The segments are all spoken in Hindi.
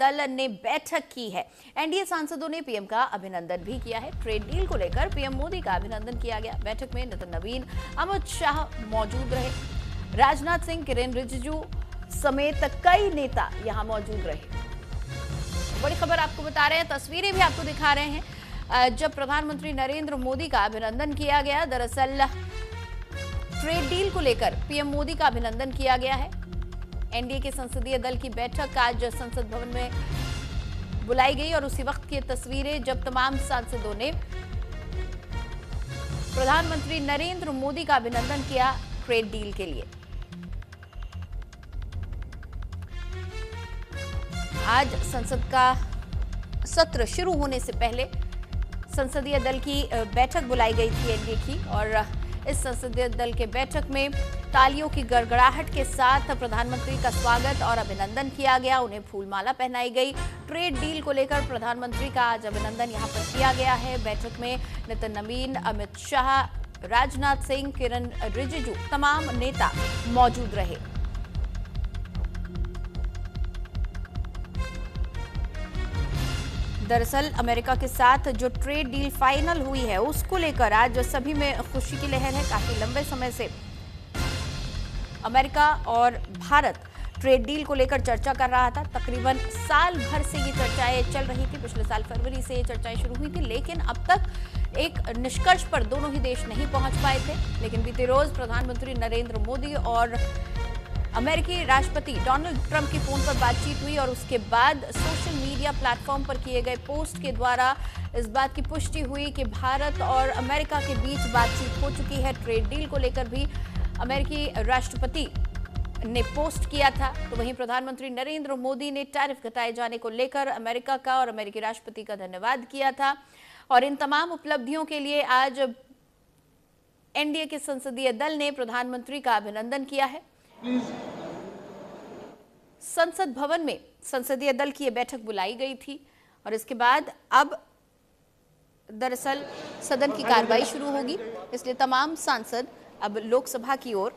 दल ने बैठक की है। एनडीए सांसदों ने पीएम का अभिनंदन भी किया है। ट्रेड डील को लेकर पीएम मोदी का अभिनंदन किया गया। बैठक में नितिन नवीन, अमित शाह मौजूद रहे। राजनाथ सिंह, किरेन रिजिजू समेत कई नेता यहां मौजूद रहे। बड़ी खबर आपको बता रहे हैं, तस्वीरें भी आपको दिखा रहे हैं जब प्रधानमंत्री नरेंद्र मोदी का अभिनंदन किया गया। दरअसल ट्रेड डील को लेकर पीएम मोदी का अभिनंदन किया गया है। एनडीए के संसदीय दल की बैठक आज संसद भवन में बुलाई गई और उसी वक्त की तस्वीरें जब तमाम सांसदों ने प्रधानमंत्री नरेंद्र मोदी का अभिनंदन किया ट्रेड डील के लिए। आज संसद का सत्र शुरू होने से पहले संसदीय दल की बैठक बुलाई गई थी एनडीए की, और इस संसदीय दल के बैठक में तालियों की गड़गड़ाहट के साथ प्रधानमंत्री का स्वागत और अभिनंदन किया गया। उन्हें फूलमाला पहनाई गई। ट्रेड डील को लेकर प्रधानमंत्री का आज अभिनंदन यहां पर किया गया है। बैठक में नितिन नवीन, अमित शाह, राजनाथ सिंह, किरेन रिजिजू तमाम नेता मौजूद रहे। दरअसल अमेरिका के साथ जो ट्रेड डील फाइनल हुई है उसको लेकर आज सभी में खुशी की लहर है। काफी लंबे समय से अमेरिका और भारत ट्रेड डील को लेकर चर्चा कर रहा था। तकरीबन साल भर से ये चर्चाएं चल रही थी। पिछले साल फरवरी से ये चर्चाएं शुरू हुई थी, लेकिन अब तक एक निष्कर्ष पर दोनों ही देश नहीं पहुंच पाए थे। लेकिन बीते रोज प्रधानमंत्री नरेंद्र मोदी और अमेरिकी राष्ट्रपति डोनाल्ड ट्रंप की फोन पर बातचीत हुई और उसके बाद सोशल मीडिया प्लेटफॉर्म पर किए गए पोस्ट के द्वारा इस बात की पुष्टि हुई कि भारत और अमेरिका के बीच बातचीत हो चुकी है। ट्रेड डील को लेकर भी अमेरिकी राष्ट्रपति ने पोस्ट किया था। तो वहीं प्रधानमंत्री नरेंद्र मोदी ने टैरिफ घटाए जाने को लेकर अमेरिका का और अमेरिकी राष्ट्रपति का धन्यवाद किया था। और इन तमाम उपलब्धियों के लिए आज एनडीए के संसदीय दल ने प्रधानमंत्री का अभिनंदन किया है। संसद भवन में संसदीय दल की यह बैठक बुलाई गई थी और इसके बाद अब दरअसल सदन की कार्रवाई शुरू होगी, इसलिए तमाम सांसद अब लोकसभा की ओर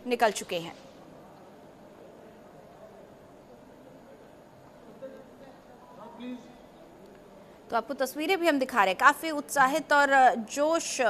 निकल चुके हैं। तो आपको तस्वीरें भी हम दिखा रहे हैं। काफी उत्साहित और जोश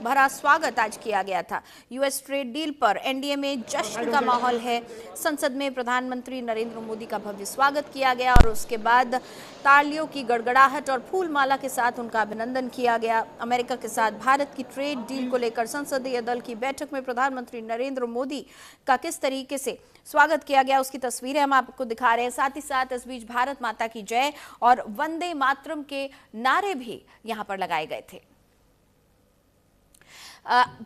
भरा स्वागत आज किया गया था। यूएस ट्रेड डील पर एनडीए में जश्न का माहौल है। संसद में प्रधानमंत्री नरेंद्र मोदी का भव्य स्वागत किया गया और उसके बाद तालियों की गड़गड़ाहट और फूलमाला के साथ उनका अभिनंदन किया गया। अमेरिका के साथ भारत की ट्रेड डील को लेकर संसदीय दल की बैठक में प्रधानमंत्री नरेंद्र मोदी का किस तरीके से स्वागत किया गया उसकी तस्वीरें हम आपको दिखा रहे हैं। साथ ही साथ इस बीच भारत माता की जय और वंदे मातरम के नारे भी यहां पर लगाए गए थे।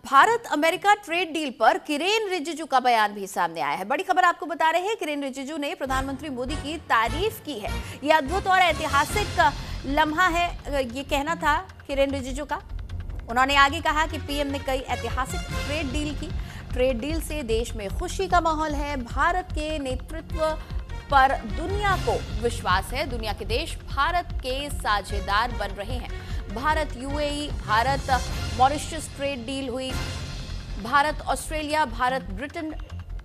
भारत अमेरिका ट्रेड डील पर किरेन रिजिजू का बयान भी सामने आया है। बड़ी खबर आपको बता रहे हैं, किरेन रिजिजू ने प्रधानमंत्री मोदी की तारीफ की है। यह अद्भुत और ऐतिहासिक लम्हा है, ये कहना था किरेन रिजिजू का। उन्होंने आगे कहा कि पीएम ने कई ऐतिहासिक ट्रेड डील की। ट्रेड डील से देश में खुशी का माहौल है। भारत के नेतृत्व पर दुनिया को विश्वास है। दुनिया के देश भारत के साझेदार बन रहे हैं। Bharat UAE, Bharat Mauritius trade deal हुई, Bharat Australia, Bharat Britain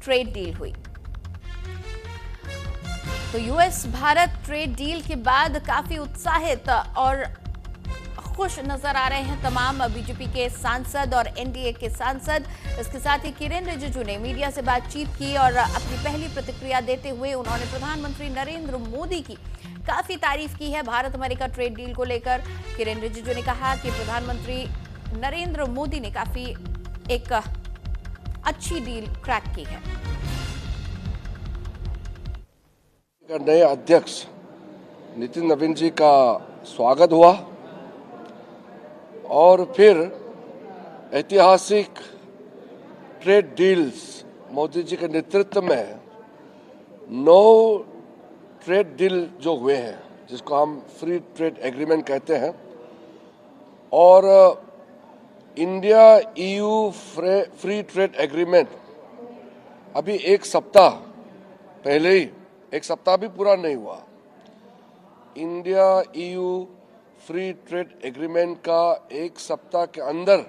trade deal हुई। तो यूएस भारत ट्रेड डील के बाद काफी उत्साहित और खुश नजर आ रहे हैं तमाम बीजेपी के सांसद और एनडीए के सांसद। इसके साथ ही किरेन रिजिजू ने मीडिया से बातचीत की और अपनी पहली प्रतिक्रिया देते हुए उन्होंने प्रधानमंत्री नरेंद्र मोदी की काफी तारीफ की है भारत अमेरिका ट्रेड डील को लेकर। किरेन रिजिजू ने कहा कि प्रधानमंत्री नरेंद्र मोदी ने काफी एक अच्छी डील क्रैक की है। नए अध्यक्ष नितिन नवीन जी का स्वागत हुआ और फिर ऐतिहासिक ट्रेड डील्स मोदी जी के नेतृत्व में 9 ट्रेड डील जो हुए हैं, जिसको हम फ्री ट्रेड एग्रीमेंट कहते हैं, और India EU free trade agreement अभी एक सप्ताह पहले ही, एक सप्ताह भी पूरा नहीं हुआ, India EU free trade agreement का एक सप्ताह के अंदर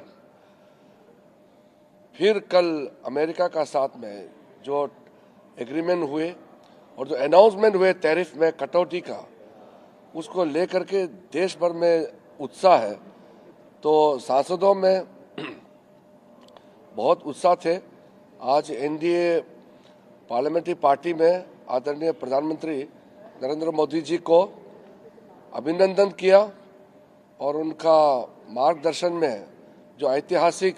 फिर कल अमेरिका का साथ में जो एग्रीमेंट हुए और जो अनाउंसमेंट हुए टैरिफ में कटौती का, उसको लेकर के देश भर में उत्साह है। तो सांसदों में बहुत उत्साह थे। आज एनडीए पार्लियामेंट्री पार्टी में आदरणीय प्रधानमंत्री नरेंद्र मोदी जी को अभिनंदन किया और उनका मार्गदर्शन में जो ऐतिहासिक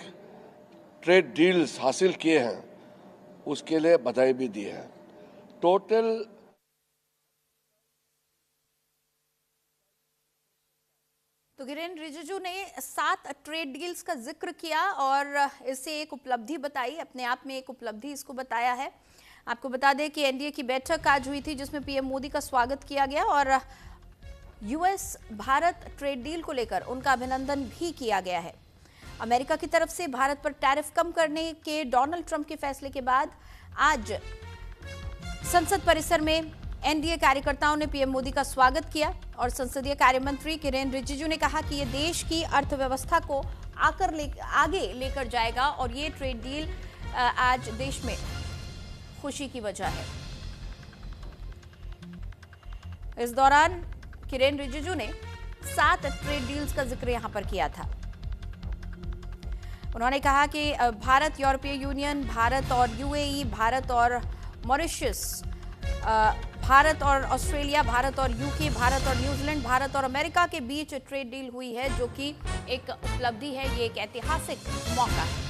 ट्रेड डील्स हासिल किए हैं उसके लिए बधाई भी दी है। टोटल तो किरेन रिजिजू ने 7 ट्रेड डील्स का जिक्र किया और इसे एक उपलब्धि बताई, अपने आप में एक उपलब्धि इसको बताया है। आपको बता दें कि एनडीए की बैठक आज हुई थी जिसमें पीएम मोदी का स्वागत किया गया और यूएस भारत ट्रेड डील को लेकर उनका अभिनंदन भी किया गया है। अमेरिका की तरफ से भारत पर टैरिफ कम करने के डोनाल्ड ट्रंप के फैसले के बाद आज संसद परिसर में एनडीए कार्यकर्ताओं ने पीएम मोदी का स्वागत किया और संसदीय कार्य मंत्री किरेन रिजिजू ने कहा कि ये देश की अर्थव्यवस्था को आगे लेकर जाएगा और ये ट्रेड डील आज देश में खुशी की वजह है। इस दौरान किरेन रिजिजू ने 7 ट्रेड डील्स का जिक्र यहां पर किया था। उन्होंने कहा कि भारत, यूरोपीय यूनियन, भारत और यूएई, भारत और मॉरिशस, भारत और ऑस्ट्रेलिया, भारत और यूके, भारत और न्यूजीलैंड, भारत और अमेरिका के बीच ट्रेड डील हुई है जो कि एक उपलब्धि है, ये एक ऐतिहासिक मौका है।